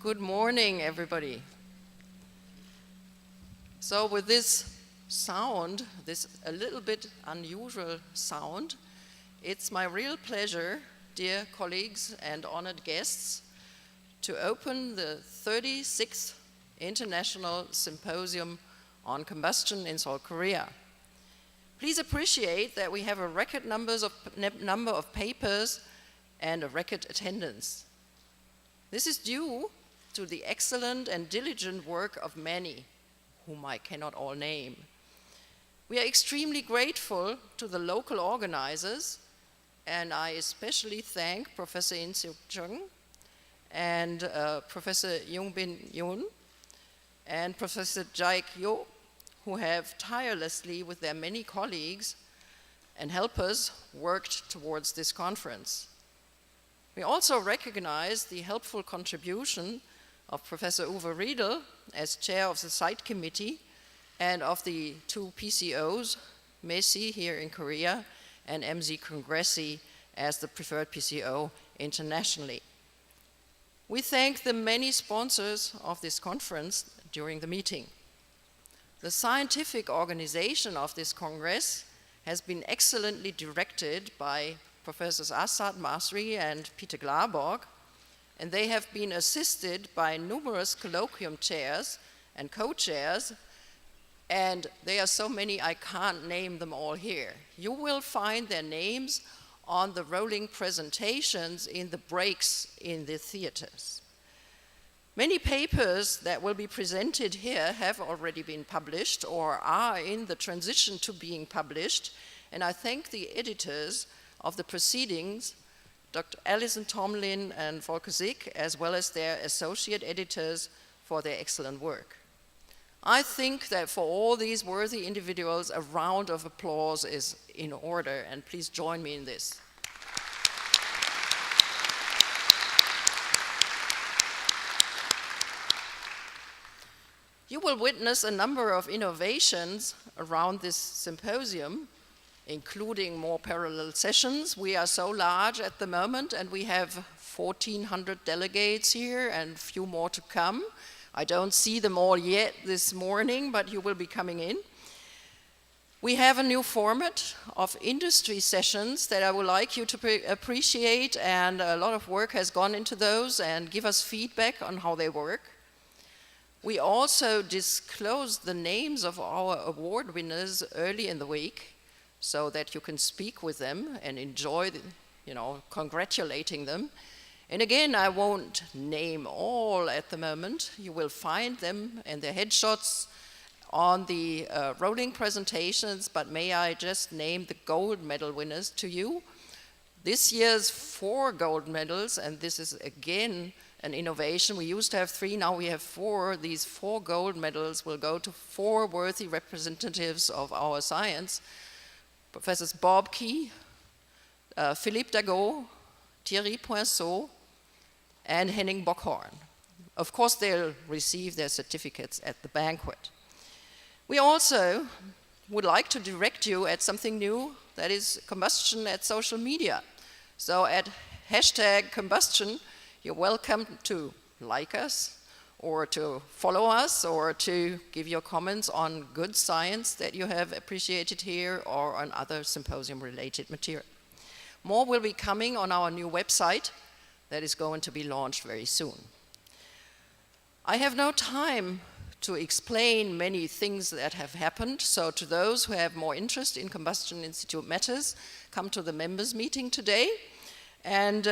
Good morning, everybody. So with this sound, this a little bit unusual sound, it's my real pleasure, dear colleagues and honored guests, to open the 36th International Symposium on Combustion in Seoul, Korea. Please appreciate that we have a record number of papers and a record attendance. This is due to the excellent and diligent work of many, whom I cannot all name. We are extremely grateful to the local organizers, and I especially thank Professor Joon-Sik Chung and Professor Hyung-min Chung and Professor Hwan-Eik Cho, who have tirelessly, with their many colleagues and helpers, worked towards this conference. We also recognize the helpful contribution of Professor Uwe Riedel as chair of the site committee and of the two PCOs, MESI here in Korea and MZ Congressi as the preferred PCO internationally. We thank the many sponsors of this conference during the meeting. The scientific organization of this Congress has been excellently directed by Professors Assad Masri and Peter Glaborg, and they have been assisted by numerous colloquium chairs and co-chairs, and there are so many I can't name them all here. You will find their names on the rolling presentations in the breaks in the theaters. Many papers that will be presented here have already been published or are in the transition to being published, and I thank the editors of the proceedings, Dr. Alison Tomlin and Volker Zick, as well as their associate editors for their excellent work. I think that for all these worthy individuals, a round of applause is in order, and please join me in this. You will witness a number of innovations around this symposium, including more parallel sessions. We are so large at the moment, and we have 1,400 delegates here and a few more to come. I don't see them all yet this morning, but you will be coming in. We have a new format of industry sessions that I would like you to appreciate, and a lot of work has gone into those, and give us feedback on how they work. We also disclosed the names of our award winners early in the week, so that you can speak with them and enjoy, congratulating them. And again, I won't name all at the moment. You will find them and their headshots on the rolling presentations, but may I just name the gold medal winners to you. This year's 4 gold medals, and this is again an innovation. We used to have 3, now we have 4. These 4 gold medals will go to 4 worthy representatives of our science. Professors Bob Key, Philippe Dagot, Thierry Poinceau, and Henning Bockhorn. Of course, they'll receive their certificates at the banquet. We also would like to direct you at something new, that is combustion at social media. So at #Combustion, you're welcome to like us, or to follow us, or to give your comments on good science that you have appreciated here, or on other symposium-related material. More will be coming on our new website that is going to be launched very soon. I have no time to explain many things that have happened, so to those who have more interest in Combustion Institute matters, come to the members meeting today. And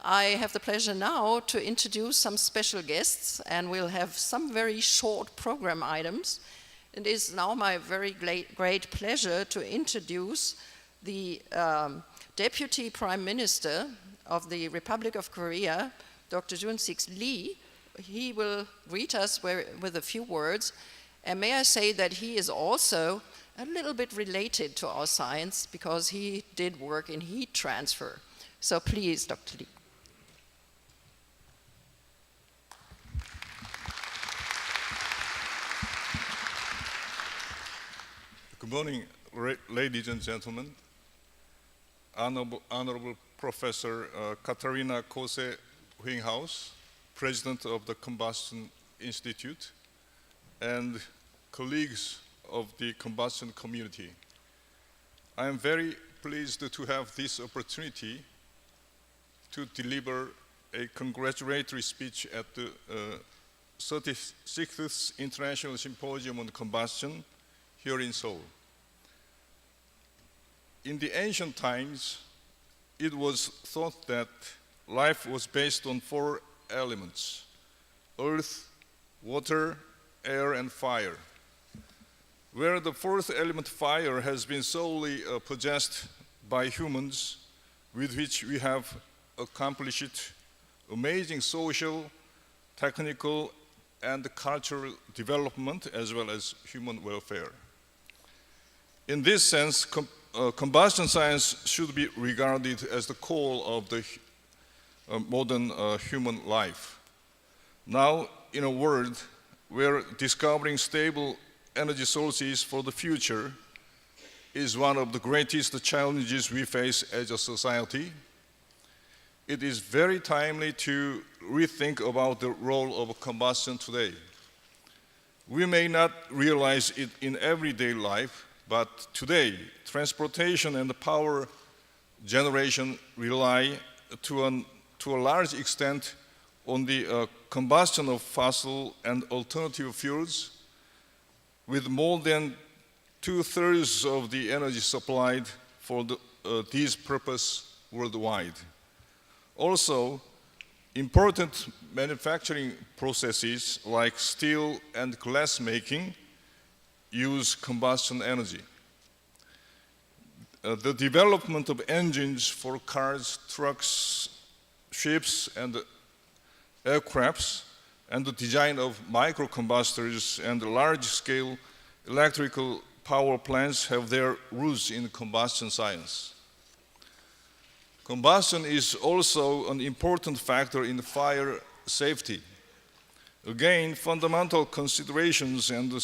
I have the pleasure now to introduce some special guests, and we'll have some very short program items. It is now my very great pleasure to introduce the Deputy Prime Minister of the Republic of Korea, Dr. Joon-Sik Lee. He will greet us with a few words, and may I say that he is also a little bit related to our science, because he did work in heat transfer. So please, Dr. Lee. Good morning, ladies and gentlemen. Honorable Professor Katharina Kohse-Hoeinghaus, President of the Combustion Institute, and colleagues of the combustion community. I am very pleased to have this opportunity to deliver a congratulatory speech at the 36th International Symposium on Combustion here in Seoul. In the ancient times, it was thought that life was based on 4 elements: earth, water, air, and fire, where the 4th element, fire, has been solely possessed by humans, with which we have accomplished amazing social, technical, and cultural development, as well as human welfare. In this sense, combustion science should be regarded as the core of the modern human life. Now, in a world where discovering stable energy sources for the future is one of the greatest challenges we face as a society, it is very timely to rethink about the role of combustion today. We may not realize it in everyday life, but today, transportation and power generation rely to a large extent on the combustion of fossil and alternative fuels, with more than 2/3 of the energy supplied for this purpose worldwide. Also, important manufacturing processes like steel and glass making use combustion energy. The development of engines for cars, trucks, ships, and aircrafts, and the design of microcombustors and large-scale electrical power plants have their roots in combustion science. Combustion is also an important factor in fire safety. Again, fundamental considerations and the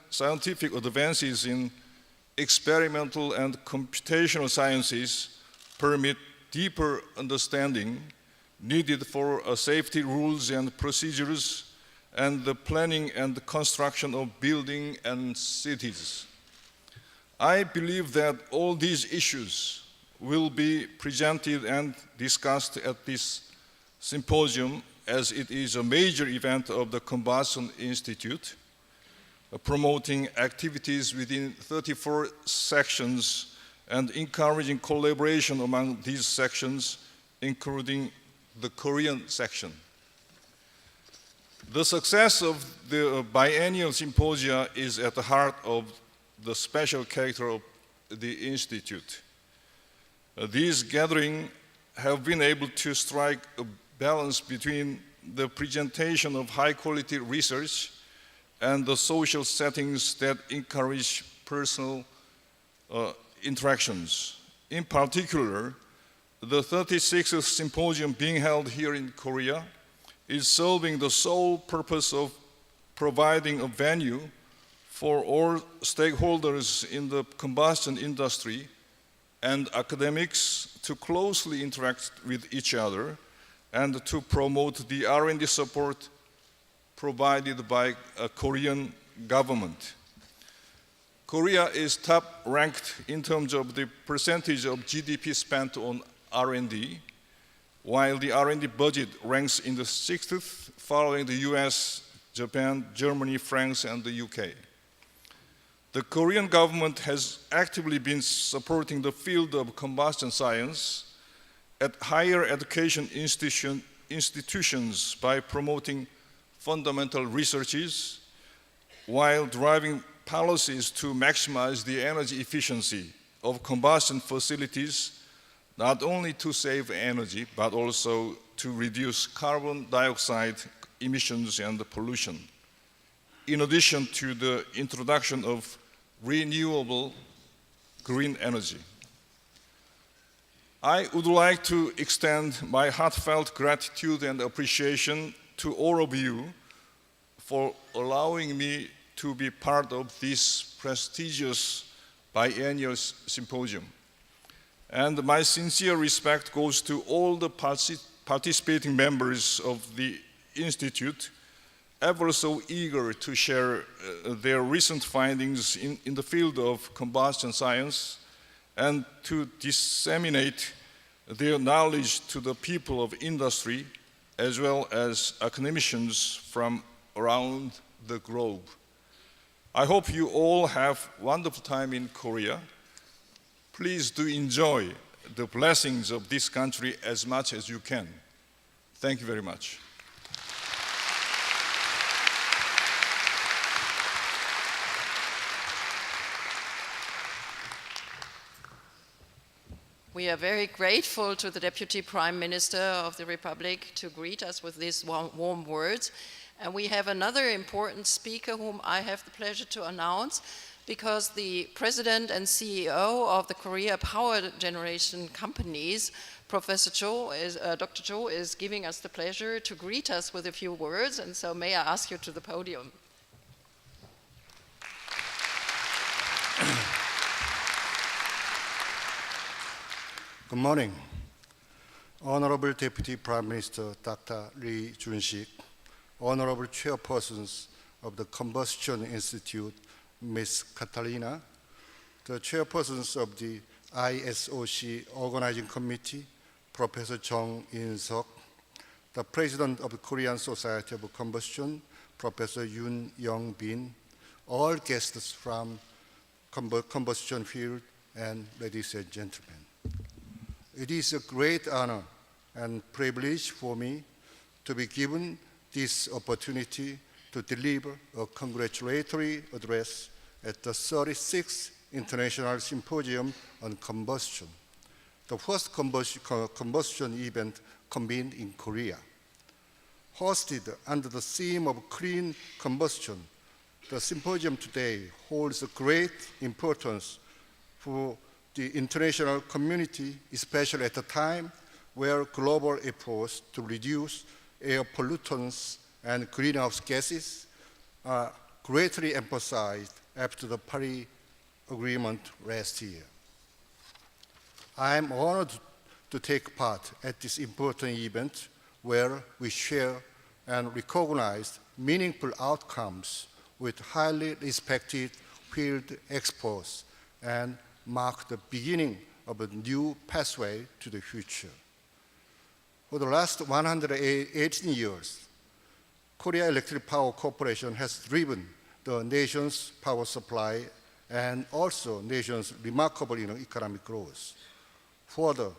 scientific advances in experimental and computational sciences permit deeper understanding needed for safety rules and procedures and the planning and the construction of buildings and cities. I believe that all these issues will be presented and discussed at this symposium, as it is a major event of the Combustion Institute, promoting activities within 34 sections and encouraging collaboration among these sections, including the Korean section. The success of the biennial symposia is at the heart of the special character of the Institute. These gatherings have been able to strike a balance between the presentation of high-quality research and the social settings that encourage personal interactions. In particular, the 36th Symposium being held here in Korea is serving the sole purpose of providing a venue for all stakeholders in the combustion industry and academics to closely interact with each other and to promote the R&D support provided by a Korean government. Korea is top ranked in terms of the percentage of GDP spent on R&D, while the R&D budget ranks in the 6th, following the US, Japan, Germany, France, and the UK. The Korean government has actively been supporting the field of combustion science at higher education institutions by promoting fundamental researches while driving policies to maximize the energy efficiency of combustion facilities, not only to save energy, but also to reduce carbon dioxide emissions and pollution, in addition to the introduction of renewable green energy. I would like to extend my heartfelt gratitude and appreciation to all of you for allowing me to be part of this prestigious biennial symposium. And my sincere respect goes to all the participating members of the Institute, ever so eager to share their recent findings in the field of combustion science and to disseminate their knowledge to the people of industry as well as academicians from around the globe. I hope you all have a wonderful time in Korea. Please do enjoy the blessings of this country as much as you can. Thank you very much. We are very grateful to the Deputy Prime Minister of the Republic to greet us with these warm words. And we have another important speaker whom I have the pleasure to announce, because the President and CEO of the Korea Power Generation companies, Professor Cho, Dr. Cho, is giving us the pleasure to greet us with a few words. And so may I ask you to the podium. Good morning. Honorable Deputy Prime Minister Dr. Lee Joon-Sik, Honorable Chairpersons of the Combustion Institute, Ms. Katharina, the Chairpersons of the ISOC Organizing Committee, Professor Chung In-seok, the President of the Korean Society of Combustion, Professor Yoon-Young-bin, all guests from combustion field, and ladies and gentlemen. It is a great honor and privilege for me to be given this opportunity to deliver a congratulatory address at the 36th International Symposium on Combustion, the first combustion event convened in Korea. Hosted under the theme of clean combustion, the symposium today holds a great importance for the international community, especially at a time where global efforts to reduce air pollutants and greenhouse gases are greatly emphasized after the Paris Agreement last year. I am honored to take part at this important event where we share and recognize meaningful outcomes with highly respected field experts and mark the beginning of a new pathway to the future. For the last 118 years, Korea Electric Power Corporation has driven the nation's power supply and also nation's remarkable economic growth. Further,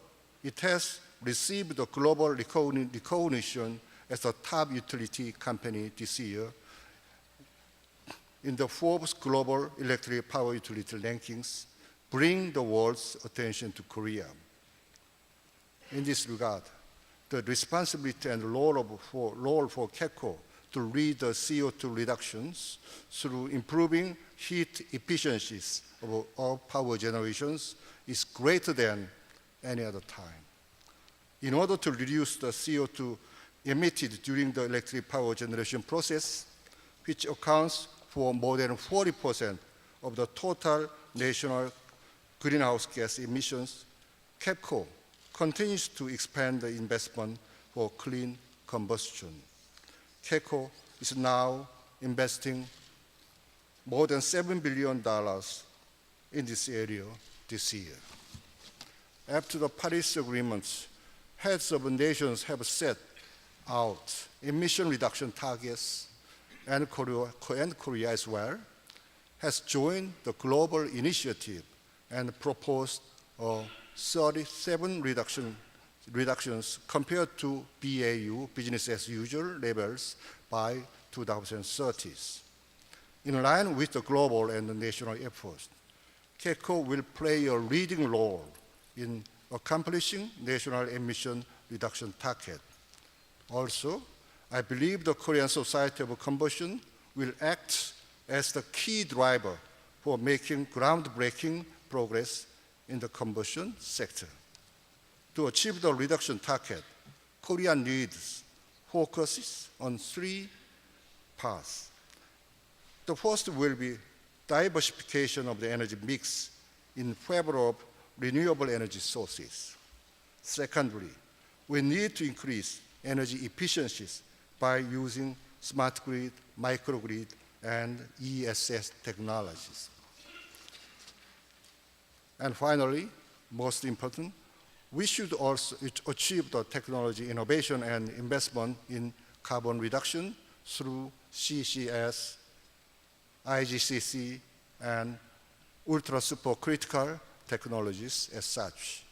it has received the global recognition as a top utility company this year in the Forbes Global Electric Power Utility Rankings, bring the world's attention to Korea. In this regard, the responsibility and role for KEPCO to lead the CO2 reductions through improving heat efficiencies of power generations is greater than any other time. In order to reduce the CO2 emitted during the electric power generation process, which accounts for more than 40% of the total national greenhouse gas emissions, KEPCO continues to expand the investment for clean combustion. KEPCO is now investing more than $7 billion in this area this year. After the Paris Agreement, heads of nations have set out emission reduction targets, and Korea as well has joined the global initiative and proposed 37 reductions compared to BAU, business as usual, levels by 2030. In line with the global and the national efforts, KEPCO will play a leading role in accomplishing national emission reduction target. Also, I believe the Korean Society of Combustion will act as the key driver for making groundbreaking progress in the combustion sector. To achieve the reduction target, Korea needs focuses on three paths. The first will be diversification of the energy mix in favor of renewable energy sources. Secondly, we need to increase energy efficiencies by using smart grid, microgrid, and ESS technologies. And finally, most important, we should also achieve the technology innovation and investment in carbon reduction through CCS, IGCC, and ultra supercritical technologies as such.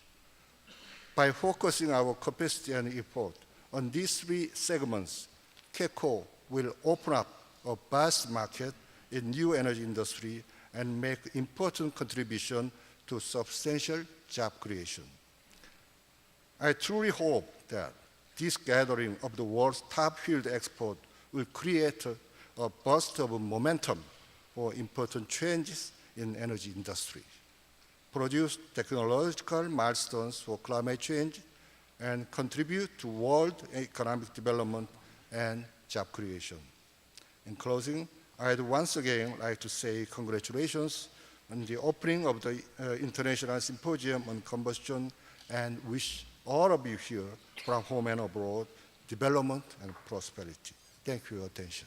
By focusing our capacity and effort on these three segments, KEPCO will open up a vast market in new energy industry and make important contribution to substantial job creation. I truly hope that this gathering of the world's top field experts will create a burst of momentum for important changes in energy industry, produce technological milestones for climate change, and contribute to world economic development and job creation. In closing, I'd once again like to say congratulations on the opening of the International Symposium on Combustion and wish all of you here from home and abroad development and prosperity. Thank you for your attention.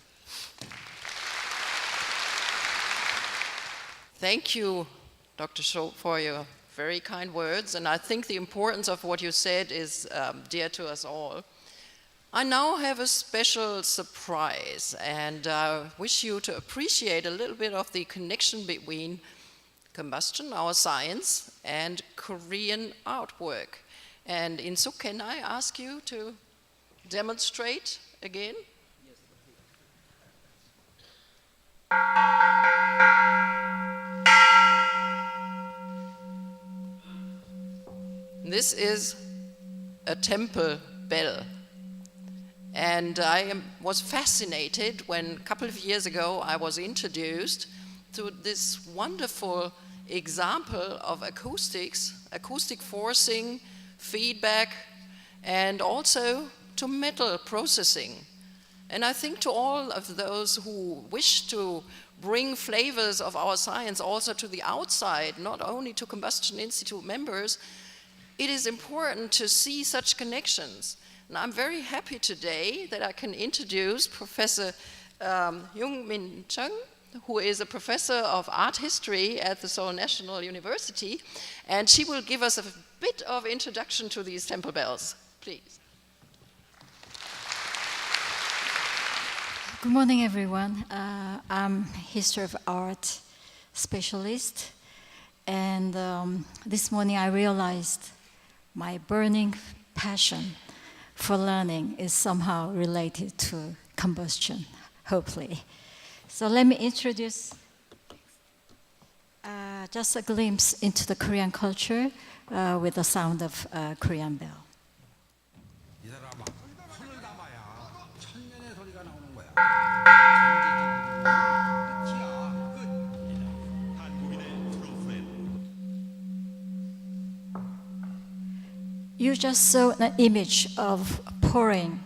Thank you, Dr. Cho, for your very kind words, and I think the importance of what you said is dear to us all. I now have a special surprise, and I wish you to appreciate a little bit of the connection between combustion, our science, and Korean artwork. And In-suk, can I ask you to demonstrate again? This is a temple bell. And I was fascinated when a couple of years ago I was introduced to this wonderful example of acoustics, acoustic forcing, feedback, and also to metal processing. And I think to all of those who wish to bring flavors of our science also to the outside, not only to Combustion Institute members, it is important to see such connections. And I'm very happy today that I can introduce Professor Hyung-min Chung, who is a professor of art history at the Seoul National University, and she will give us a bit of introduction to these temple bells. Please. Good morning, everyone. I'm history of art specialist, and this morning I realized my burning passion for learning is somehow related to combustion, hopefully. So let me introduce just a glimpse into the Korean culture with the sound of Korean bell. You just saw an image of pouring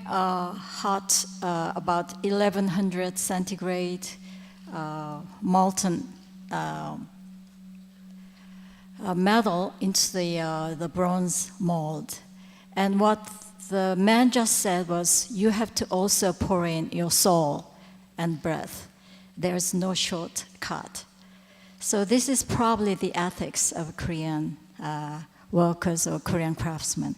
hot, about 1100 centigrade molten metal into the bronze mold. And what the man just said was, you have to also pour in your soul and breath. There's no shortcut. So this is probably the ethics of Korean workers or Korean craftsmen.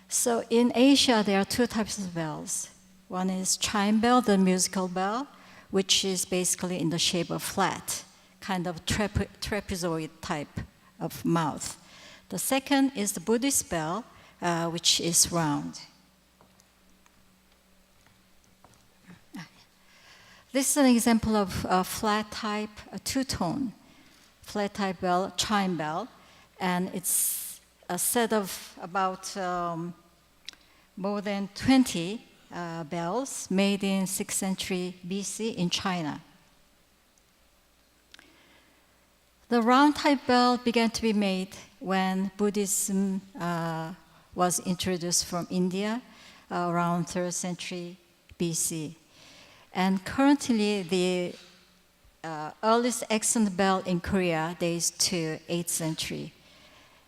So in Asia, there are two types of bells. One is chime bell, the musical bell, which is basically in the shape of flat, kind of trapezoid type of mouth. The second is the Buddhist bell, which is round. This is an example of a flat type, a two-tone flat type bell, chime bell, and it's a set of about more than 20 bells made in 6th century BC in China. The round type bell began to be made when Buddhism was introduced from India around 3rd century BC. And currently, the earliest accent bell in Korea dates to 8th century.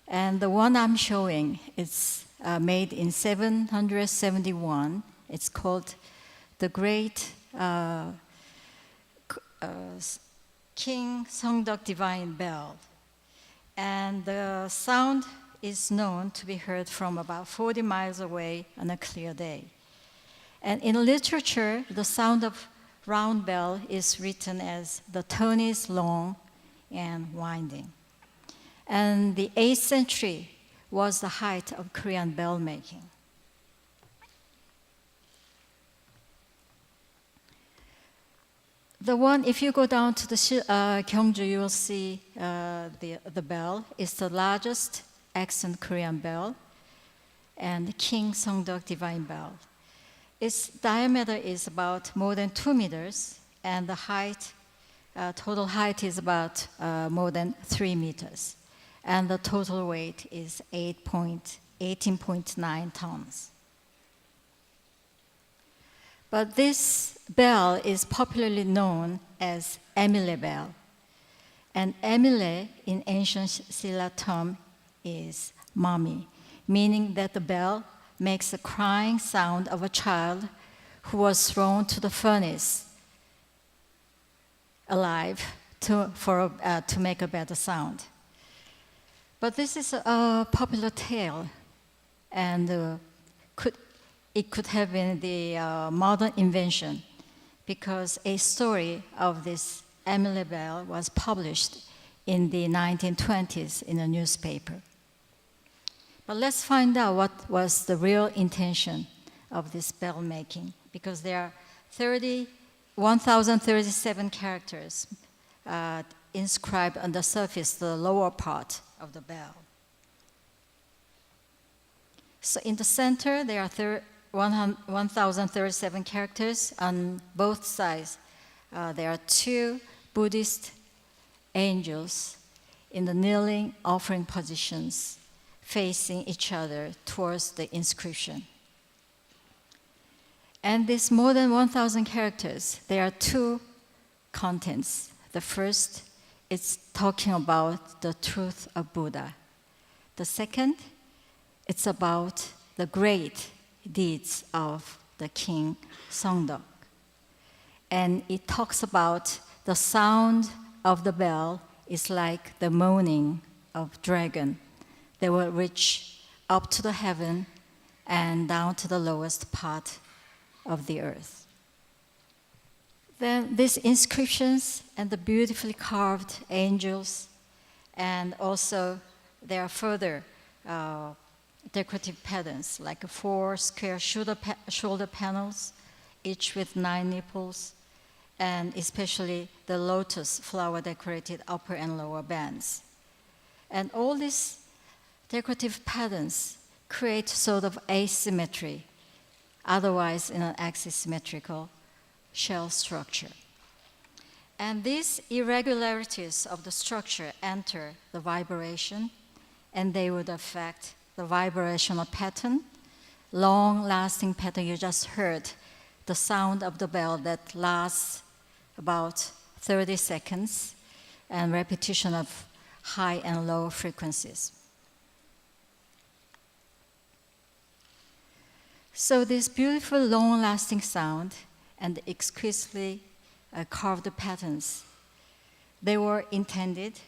And the one I'm showing is made in 771. It's called the Great King Seongdeok Divine Bell. And the sound is known to be heard from about 40 miles away on a clear day. And in literature, the sound of round bell is written as the tone is long and winding. And the 8th century was the height of Korean bell making. The one, if you go down to the Gyeongju, you will see the bell. It's the largest accent Korean bell, and King Seongdeok Divine Bell. Its diameter is about more than 2 meters, and the height, total height is about more than 3 meters. And the total weight is 18.9 tons. But this bell is popularly known as Emile bell. And Emile in ancient Silla term is mommy, meaning that the bell makes the crying sound of a child who was thrown to the furnace alive to make a better sound. But this is a popular tale, and it could have been the modern invention, because a story of this Emile bell was published in the 1920s in a newspaper. But let's find out what was the real intention of this bell making, because there are 1,037 characters inscribed on the surface, the lower part of the bell. So in the center, there are 1,037 characters. On both sides, there are 2 Buddhist angels in the kneeling offering positions, facing each other towards the inscription. And this more than 1,000 characters, there are 2 contents. The first, it's talking about the truth of Buddha. The second, it's about the great deeds of the King Seongdeok. And it talks about the sound of the bell is like the moaning of dragon. They will reach up to the heaven and down to the lowest part of the earth. Then these inscriptions and the beautifully carved angels, and also there are further decorative patterns, like 4 square shoulder panels, each with 9 nipples, and especially the lotus flower decorated upper and lower bands. And all these decorative patterns create sort of asymmetry, otherwise in an axisymmetrical shell structure. And these irregularities of the structure enter the vibration, and they would affect the vibrational pattern, long-lasting pattern. You just heard the sound of the bell that lasts about 30 seconds, and repetition of high and low frequencies. So this beautiful long-lasting sound and the exquisitely carved patterns, they were intended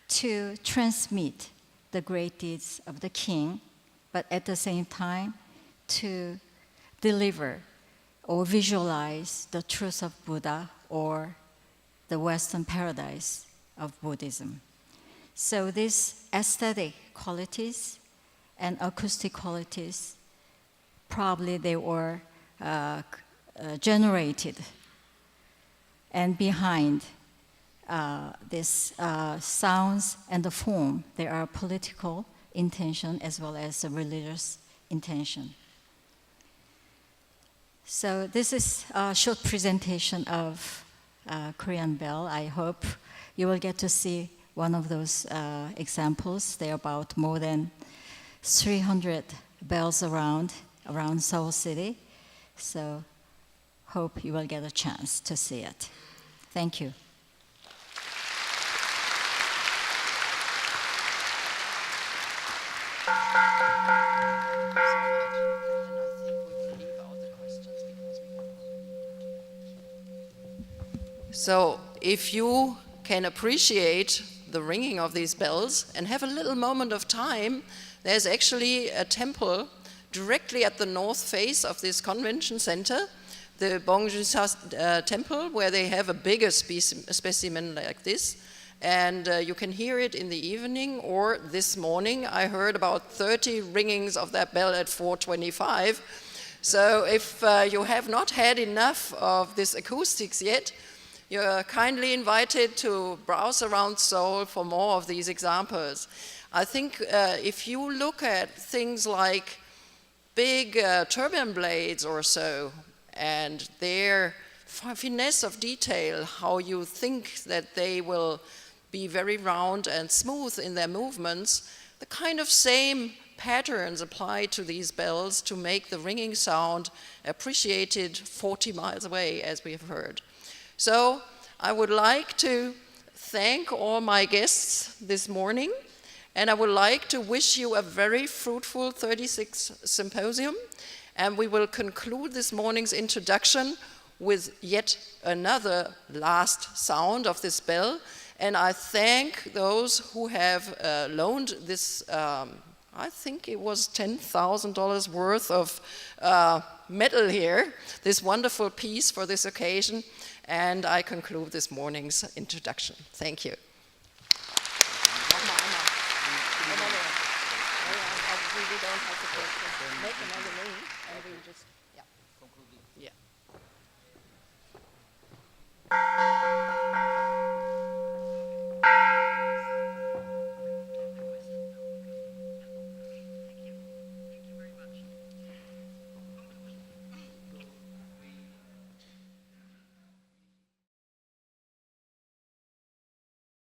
to transmit the great deeds of the king, but at the same time to deliver or visualize the truth of Buddha or the Western paradise of Buddhism. So these aesthetic qualities and acoustic qualities, probably they were generated, and behind these sounds and the form, there are political intention as well as a religious intention. So this is a short presentation of Korean bell. I hope you will get to see one of those examples. There are about more than 300 bells around Seoul City. So hope you will get a chance to see it. Thank you. So if you can appreciate the ringing of these bells and have a little moment of time, there's actually a temple directly at the north face of this convention center, the Bongjusa temple, where they have a bigger specimen like this. And you can hear it in the evening, or this morning I heard about 30 ringings of that bell at 4:25. So if you have not had enough of this acoustics yet, you're kindly invited to browse around Seoul for more of these examples. I think if you look at things like big turbine blades or so, and their finesse of detail, how you think that they will be very round and smooth in their movements, the kind of same patterns apply to these bells to make the ringing sound appreciated 40 miles away, as we have heard. So I would like to thank all my guests this morning, and I would like to wish you a very fruitful 36th Symposium, and we will conclude this morning's introduction with yet another last sound of this bell. And I thank those who have loaned this, I think it was $10,000 worth of metal here, this wonderful piece for this occasion. And I conclude this morning's introduction. Thank you. We don't have to make another name, and we just